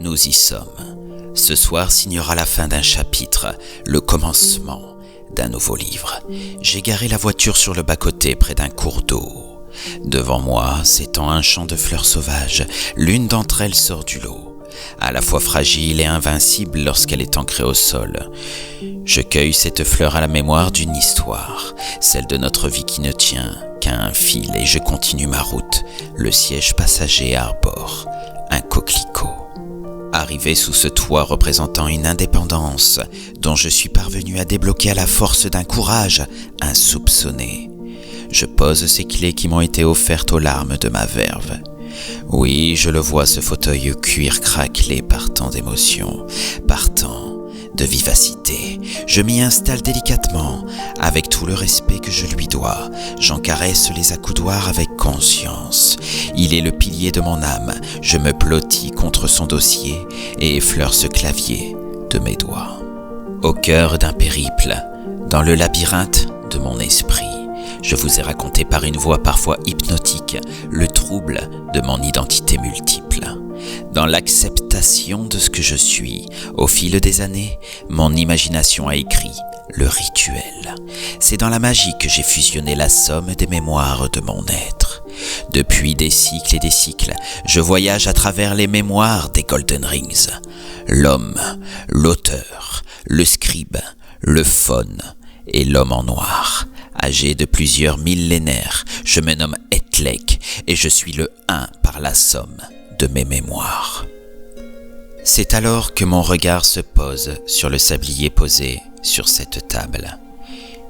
nous y sommes. Ce soir signera la fin d'un chapitre, le commencement d'un nouveau livre. J'ai garé la voiture sur le bas-côté près d'un cours d'eau. Devant moi s'étend un champ de fleurs sauvages. L'une d'entre elles sort du lot, à la fois fragile et invincible lorsqu'elle est ancrée au sol. Je cueille cette fleur à la mémoire d'une histoire, celle de notre vie qui ne tient qu'à un fil, et je continue ma route. Le siège passager arbore un coquelicot. Arrivé sous ce toit représentant une indépendance dont je suis parvenu à débloquer à la force d'un courage insoupçonné, je pose ces clés qui m'ont été offertes aux larmes de ma verve. Oui, je le vois, ce fauteuil cuir craquelé par tant d'émotions, par tant de vivacité. Je m'y installe délicatement, avec tout le respect que je lui dois. J'en caresse les accoudoirs avec conscience. Il est le pilier de mon âme. Je me blottis contre son dossier et effleure ce clavier de mes doigts. Au cœur d'un périple, dans le labyrinthe de mon esprit, je vous ai raconté par une voix parfois hypnotique le trouble de mon identité multiple. Dans l'acceptation de ce que je suis, au fil des années, mon imagination a écrit le rituel. C'est dans la magie que j'ai fusionné la somme des mémoires de mon être. Depuis des cycles et des cycles, je voyage à travers les mémoires des Golden Rings. L'homme, l'auteur, le scribe, le faune et l'homme en noir. Âgé de plusieurs millénaires, je me nomme Etlek et je suis le 1 par la somme de mes mémoires. C'est alors que mon regard se pose sur le sablier posé sur cette table.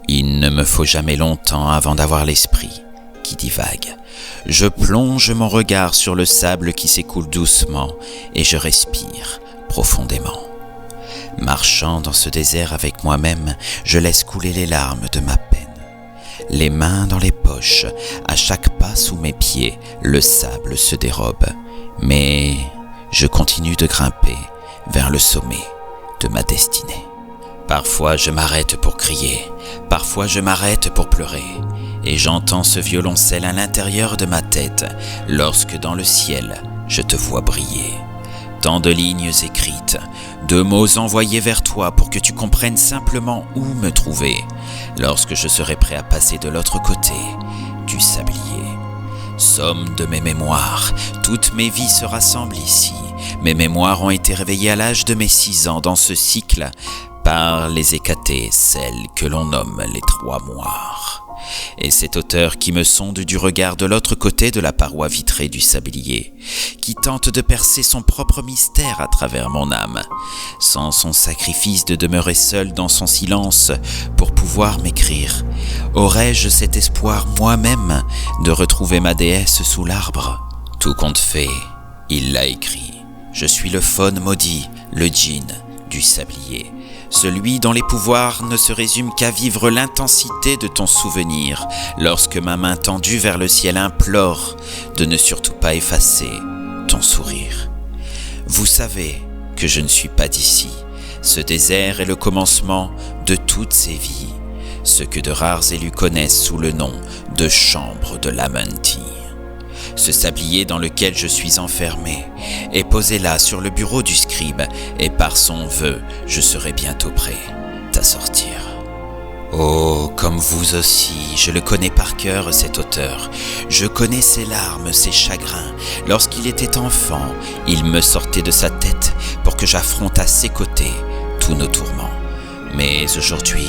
Il ne me faut jamais longtemps avant d'avoir l'esprit qui divague. Je plonge mon regard sur le sable qui s'écoule doucement et je respire profondément. Marchant dans ce désert avec moi-même, je laisse couler les larmes de ma peine. Les mains dans les poches, à chaque pas sous mes pieds, le sable se dérobe. Mais je continue de grimper vers le sommet de ma destinée. Parfois je m'arrête pour crier, parfois je m'arrête pour pleurer, et j'entends ce violoncelle à l'intérieur de ma tête lorsque dans le ciel je te vois briller. Tant de lignes écrites, de mots envoyés vers toi pour que tu comprennes simplement où me trouver lorsque je serai prêt à passer de l'autre côté du sablier. Somme de mes mémoires, toutes mes vies se rassemblent ici. Mes mémoires ont été réveillées à l'âge de mes 6 ans dans ce cycle par les hécatées, celles que l'on nomme les 3 moires. Et cet auteur qui me sonde du regard de l'autre côté de la paroi vitrée du sablier, qui tente de percer son propre mystère à travers mon âme, sans son sacrifice de demeurer seul dans son silence pour pouvoir m'écrire. Aurais-je cet espoir moi-même de retrouver ma déesse sous l'arbre? Tout compte fait, il l'a écrit. Je suis le faune maudit, le djinn du sablier. Celui dont les pouvoirs ne se résument qu'à vivre l'intensité de ton souvenir, lorsque ma main tendue vers le ciel implore de ne surtout pas effacer ton sourire. Vous savez que je ne suis pas d'ici. Ce désert est le commencement de toutes ces vies, ce que de rares élus connaissent sous le nom de chambre de l'Amanti. Ce sablier dans lequel je suis enfermé est posé là sur le bureau du scribe, et par son vœu, je serai bientôt prêt à sortir. Oh, comme vous aussi, je le connais par cœur, cet auteur. Je connais ses larmes, ses chagrins. Lorsqu'il était enfant, il me sortait de sa tête pour que j'affronte à ses côtés tous nos tourments. Mais aujourd'hui,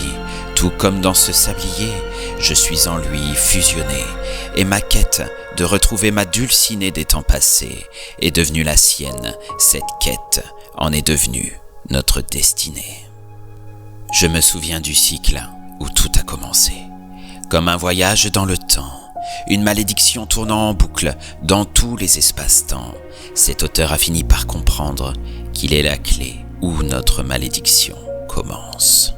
tout comme dans ce sablier, je suis en lui fusionné, et ma quête de retrouver ma Dulcinée des temps passés est devenue la sienne. Cette quête en est devenue notre destinée. Je me souviens du cycle où tout a commencé, comme un voyage dans le temps, une malédiction tournant en boucle dans tous les espaces-temps. Cet auteur a fini par comprendre qu'il est la clé où notre malédiction commence.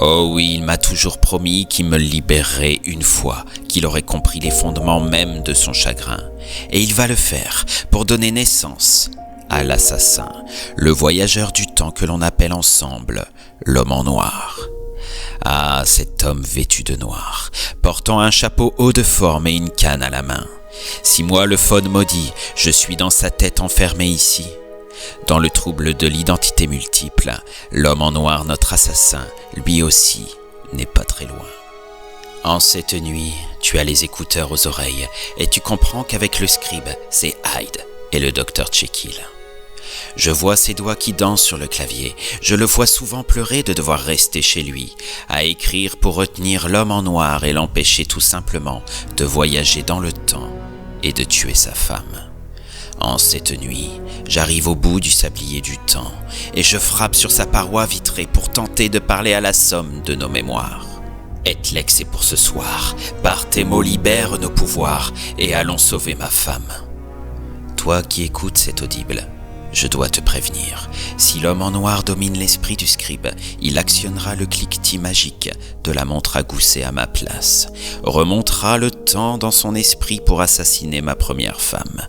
Oh oui, il m'a toujours promis qu'il me libérerait une fois qu'il aurait compris les fondements même de son chagrin. Et il va le faire pour donner naissance à l'assassin, le voyageur du temps que l'on appelle ensemble l'homme en noir. Ah, cet homme vêtu de noir, portant un chapeau haut de forme et une canne à la main. Si moi, le faune maudit, je suis dans sa tête enfermé ici, Dans le trouble de l'identité multiple, l'homme en noir, notre assassin, lui aussi, n'est pas très loin. En cette nuit, tu as les écouteurs aux oreilles et tu comprends qu'avec le scribe, c'est Hyde et le docteur Jekyll. Je vois ses doigts qui dansent sur le clavier. Je le vois souvent pleurer de devoir rester chez lui, à écrire pour retenir l'homme en noir et l'empêcher tout simplement de voyager dans le temps et de tuer sa femme. En cette nuit, j'arrive au bout du sablier du temps et je frappe sur sa paroi vitrée pour tenter de parler à la somme de nos mémoires. Ettlek, c'est pour ce soir. Par tes mots, libère nos pouvoirs et allons sauver ma femme. Toi qui écoutes cet audible, je dois te prévenir, si l'homme en noir domine l'esprit du scribe, il actionnera le cliquetis magique de la montre à gousset à ma place, remontera le temps dans son esprit pour assassiner ma première femme,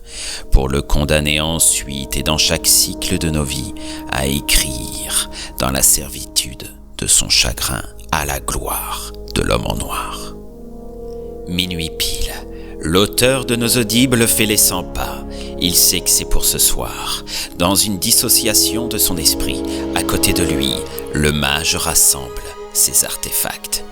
pour le condamner ensuite et dans chaque cycle de nos vies à écrire dans la servitude de son chagrin à la gloire de l'homme en noir. Minuit pile. L'auteur de nos audibles fait les 100 pas. Il sait que c'est pour ce soir. Dans une dissociation de son esprit, à côté de lui, le mage rassemble ses artefacts.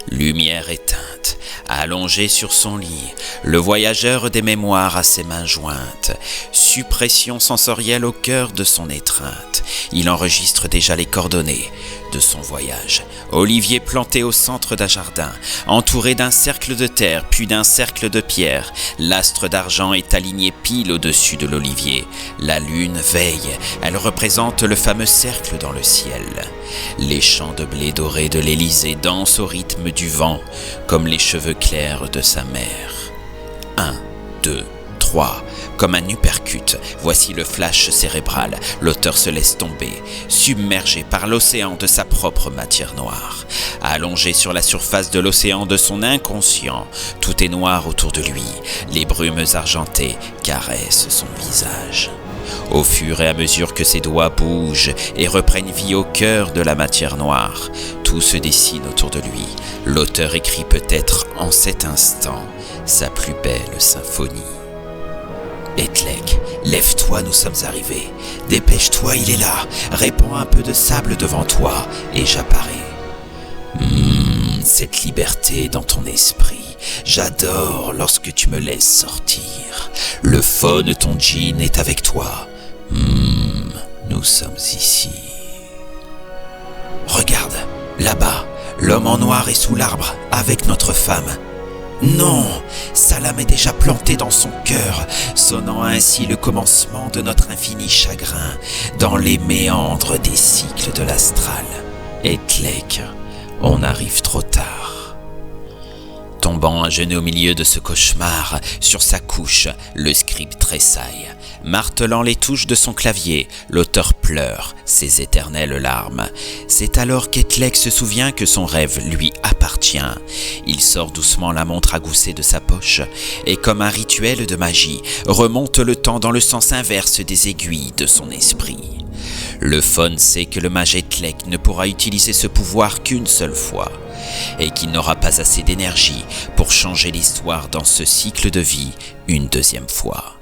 Lumière éteinte, allongé sur son lit, le voyageur des mémoires à ses mains jointes, suppression sensorielle au cœur de son étreinte. Il enregistre déjà les coordonnées de son voyage. Olivier planté au centre d'un jardin, entouré d'un cercle de terre puis d'un cercle de pierre. L'astre d'argent est aligné pile au-dessus de l'olivier. La lune veille, elle représente le fameux cercle dans le ciel. Les champs de blé doré de l'Élysée dansent au rythme du vent, comme les cheveux clairs de sa mère. 1, 2, 3, comme un uppercut, voici le flash cérébral. L'auteur se laisse tomber, submergé par l'océan de sa propre matière noire. Allongé sur la surface de l'océan de son inconscient, tout est noir autour de lui. Les brumes argentées caressent son visage. Au fur et à mesure que ses doigts bougent et reprennent vie au cœur de la matière noire, tout se dessine autour de lui. L'auteur écrit peut-être en cet instant sa plus belle symphonie. Ettlek, lève-toi, nous sommes arrivés. Dépêche-toi, il est là. Répands un peu de sable devant toi et j'apparais. Cette liberté dans ton esprit, j'adore lorsque tu me laisses sortir. Le faux de ton jean est avec toi. Nous sommes ici. Regarde, là-bas, l'homme en noir est sous l'arbre avec notre femme. Non, sa lame est déjà plantée dans son cœur, sonnant ainsi le commencement de notre infini chagrin dans les méandres des cycles de l'astral. Ettlek, on arrive trop tard. Tombant à genoux au milieu de ce cauchemar, sur sa couche, le scribe tressaille. Martelant les touches de son clavier, l'auteur pleure ses éternelles larmes. C'est alors qu'Ettlek se souvient que son rêve lui appartient. Il sort doucement la montre à gousset de sa poche et, comme un rituel de magie, remonte le temps dans le sens inverse des aiguilles de son esprit. Le faune sait que le mage Ettlek ne pourra utiliser ce pouvoir qu'une seule fois et qu'il n'aura pas assez d'énergie pour changer l'histoire dans ce cycle de vie une deuxième fois.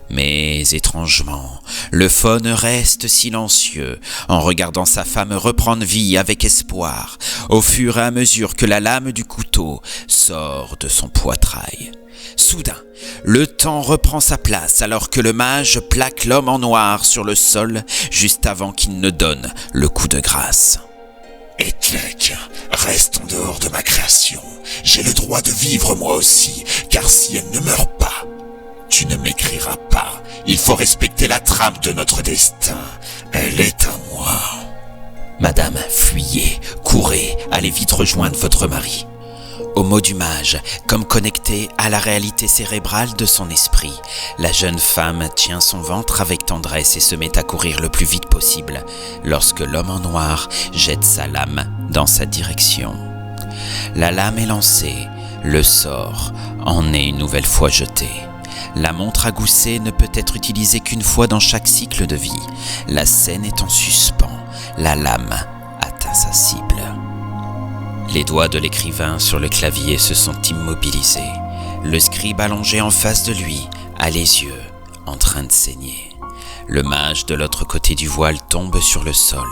Mais étrangement, le faune reste silencieux en regardant sa femme reprendre vie avec espoir au fur et à mesure que la lame du couteau sort de son poitrail. Soudain, le temps reprend sa place alors que le mage plaque l'homme en noir sur le sol juste avant qu'il ne donne le coup de grâce. Ettlek, reste en dehors de ma création. J'ai le droit de vivre moi aussi, car si elle ne meurt pas, tu ne m'écriras pas. Il faut respecter la trame de notre destin. Elle est à moi. Madame, fuyez, courez, allez vite rejoindre votre mari. Au mot du mage, comme connectée à la réalité cérébrale de son esprit, la jeune femme tient son ventre avec tendresse et se met à courir le plus vite possible lorsque l'homme en noir jette sa lame dans sa direction. La lame est lancée, le sort en est une nouvelle fois jeté. La montre à gousset ne peut être utilisée qu'une fois dans chaque cycle de vie. La scène est en suspens, la lame atteint sa cible. Les doigts de l'écrivain sur le clavier se sont immobilisés. Le scribe allongé en face de lui a les yeux en train de saigner. Le mage de l'autre côté du voile tombe sur le sol.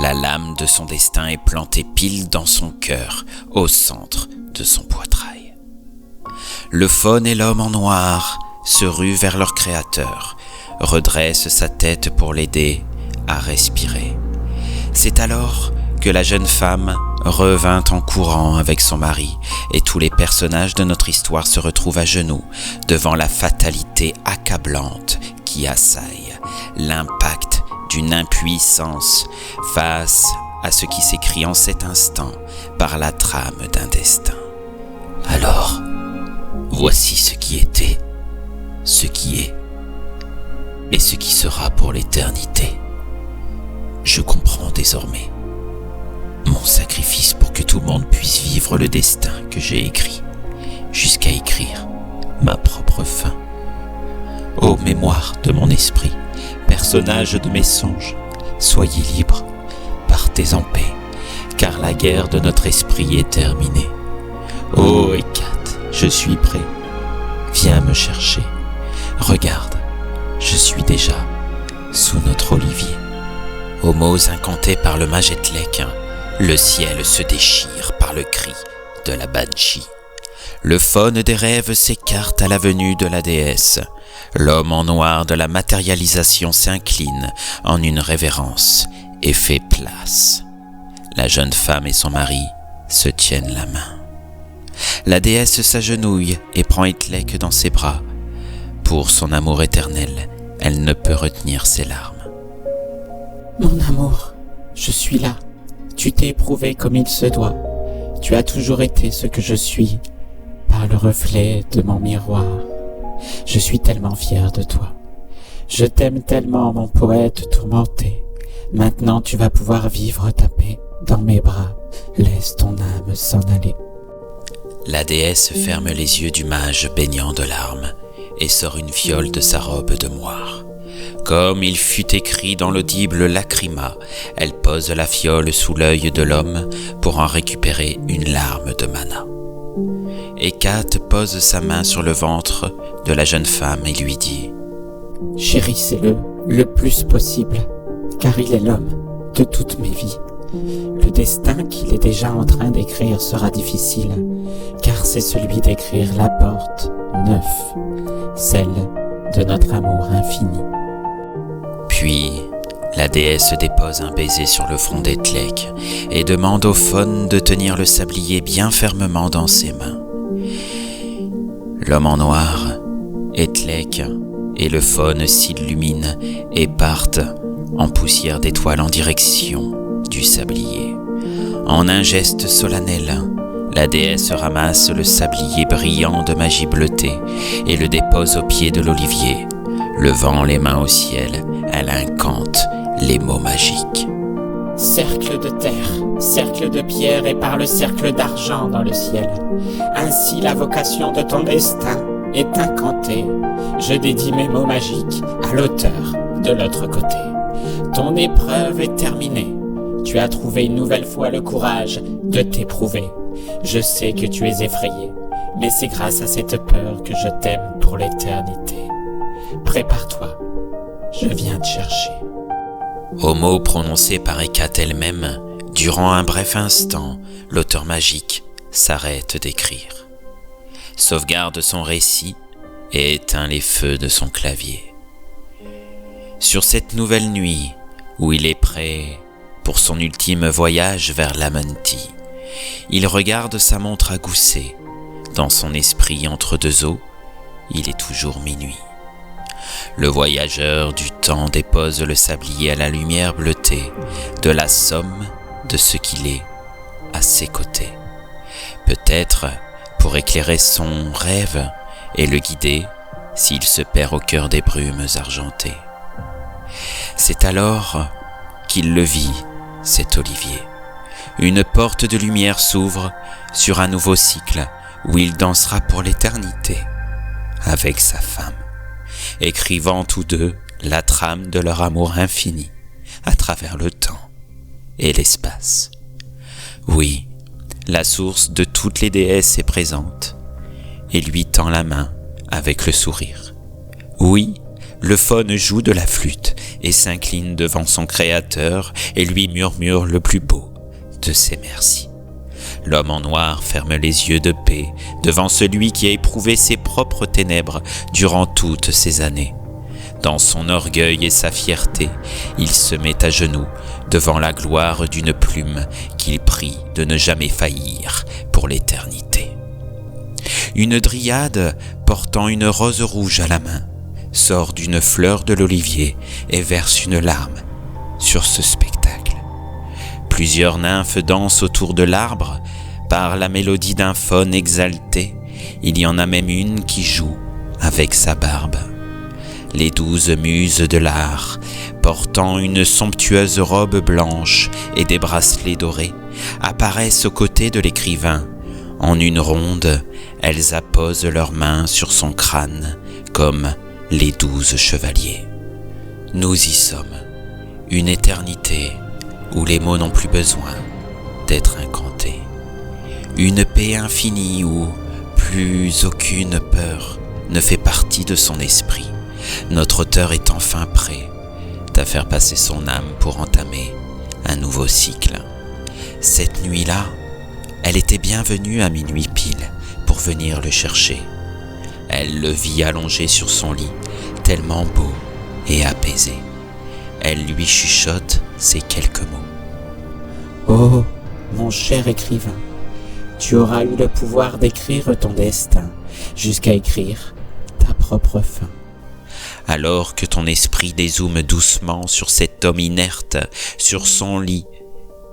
La lame de son destin est plantée pile dans son cœur, au centre de son poitrail. Le faune et l'homme en noir se ruent vers leur créateur, redresse sa tête pour l'aider à respirer. C'est alors que la jeune femme revint en courant avec son mari et tous les personnages de notre histoire se retrouvent à genoux devant la fatalité accablante qui assaille, l'impact d'une impuissance face à ce qui s'écrit en cet instant par la trame d'un destin. Alors, voici ce qui était, ce qui est et ce qui sera pour l'éternité. Je comprends désormais mon sacrifice pour que tout le monde puisse vivre le destin que j'ai écrit, jusqu'à écrire ma propre fin. Ô mémoire de mon esprit, personnage de mes songes, soyez libres, partez en paix, car la guerre de notre esprit est terminée. Ô Hécate, je suis prêt, viens me chercher, regarde, je suis déjà sous notre olivier. Aux mots incantés par le mage Etlek, le ciel se déchire par le cri de la banshee. Le faune des rêves s'écarte à la venue de la déesse. L'homme en noir de la matérialisation s'incline en une révérence et fait place. La jeune femme et son mari se tiennent la main. La déesse s'agenouille et prend Etlek dans ses bras. Pour son amour éternel, elle ne peut retenir ses larmes. Mon amour, je suis là. Tu t'es éprouvé comme il se doit. Tu as toujours été ce que je suis, par le reflet de mon miroir. Je suis tellement fier de toi. Je t'aime tellement, mon poète tourmenté. Maintenant tu vas pouvoir vivre ta paix dans mes bras. Laisse ton âme s'en aller. La déesse ferme les yeux du mage baignant de larmes et sort une fiole de sa robe de moire. Comme il fut écrit dans l'audible lacryma, elle pose la fiole sous l'œil de l'homme pour en récupérer une larme de mana. Hécate pose sa main sur le ventre de la jeune femme et lui dit « Chérissez-le le plus possible, car il est l'homme de toutes mes vies. Le destin qu'il est déjà en train d'écrire sera difficile, car c'est celui d'écrire la porte 9, celle de notre amour infini. » Puis, la déesse dépose un baiser sur le front d'Etlek et demande au faune de tenir le sablier bien fermement dans ses mains. L'homme en noir, Etlek et le faune s'illuminent et partent en poussière d'étoiles en direction du sablier. En un geste solennel, la déesse ramasse le sablier brillant de magie bleutée et le dépose au pied de l'olivier. Levant les mains au ciel, elle incante les mots magiques. Cercle de terre, cercle de pierre et par le cercle d'argent dans le ciel. Ainsi la vocation de ton destin est incantée. Je dédie mes mots magiques à l'auteur de l'autre côté. Ton épreuve est terminée. Tu as trouvé une nouvelle fois le courage de t'éprouver. Je sais que tu es effrayé, mais c'est grâce à cette peur que je t'aime pour l'éternité. Prépare-toi, je viens te chercher. Aux mots prononcés par Hécate elle-même, durant un bref instant, l'auteur magique s'arrête d'écrire, sauvegarde son récit et éteint les feux de son clavier. Sur cette nouvelle nuit, où il est prêt pour son ultime voyage vers l'Amanti, il regarde sa montre à gousset. Dans son esprit entre deux eaux, il est toujours minuit. Le voyageur du temps dépose le sablier à la lumière bleutée de la somme de ce qu'il est à ses côtés. Peut-être pour éclairer son rêve et le guider s'il se perd au cœur des brumes argentées. C'est alors qu'il le vit, cet olivier. Une porte de lumière s'ouvre sur un nouveau cycle où il dansera pour l'éternité avec sa femme, écrivant tous deux la trame de leur amour infini à travers le temps et l'espace. Oui, la source de toutes les déesses est présente et lui tend la main avec le sourire. Oui, Le faune joue de la flûte et s'incline devant son créateur et lui murmure le plus beau de ses merci. L'homme en noir ferme les yeux de paix devant celui qui a éprouvé ses propres ténèbres durant toutes ces années. Dans son orgueil et sa fierté, il se met à genoux devant la gloire d'une plume qu'il prie de ne jamais faillir pour l'éternité. Une dryade portant une rose rouge à la main sort d'une fleur de l'olivier et verse une larme sur ce spectacle. Plusieurs nymphes dansent autour de l'arbre par la mélodie d'un faune exalté. Il y en a même une qui joue avec sa barbe. Les 12 muses de l'art, portant une somptueuse robe blanche et des bracelets dorés, apparaissent aux côtés de l'écrivain. En une ronde, elles apposent leurs mains sur son crâne, comme les 12 chevaliers. Nous y sommes, une éternité où les mots n'ont plus besoin d'être incantés. Une paix infinie où plus aucune peur ne fait partie de son esprit. Notre auteur est enfin prêt à faire passer son âme pour entamer un nouveau cycle. Cette nuit-là, elle était bienvenue à minuit pile pour venir le chercher. Elle le vit allongé sur son lit, tellement beau et apaisé. Elle lui chuchote ces quelques mots. Oh, mon cher écrivain, tu auras eu le pouvoir d'écrire ton destin, jusqu'à écrire ta propre fin. Alors que ton esprit dézoome doucement sur cet homme inerte, sur son lit,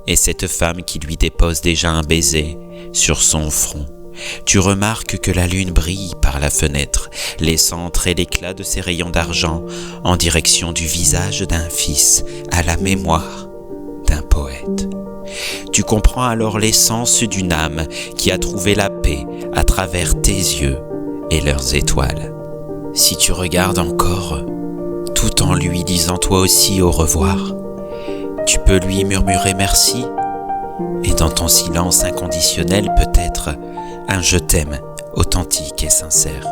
et cette femme qui lui dépose déjà un baiser sur son front, tu remarques que la lune brille par la fenêtre, laissant entrer l'éclat de ses rayons d'argent en direction du visage d'un fils à la mémoire d'un poète. Tu comprends alors l'essence d'une âme qui a trouvé la paix à travers tes yeux et leurs étoiles. Si tu regardes encore, tout en lui disant toi aussi au revoir, tu peux lui murmurer merci, et dans ton silence inconditionnel peut-être un je t'aime authentique et sincère.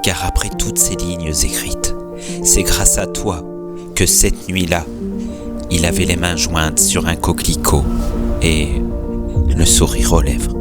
Car après toutes ces lignes écrites, c'est grâce à toi que cette nuit-là, il avait les mains jointes sur un coquelicot et le sourire aux lèvres.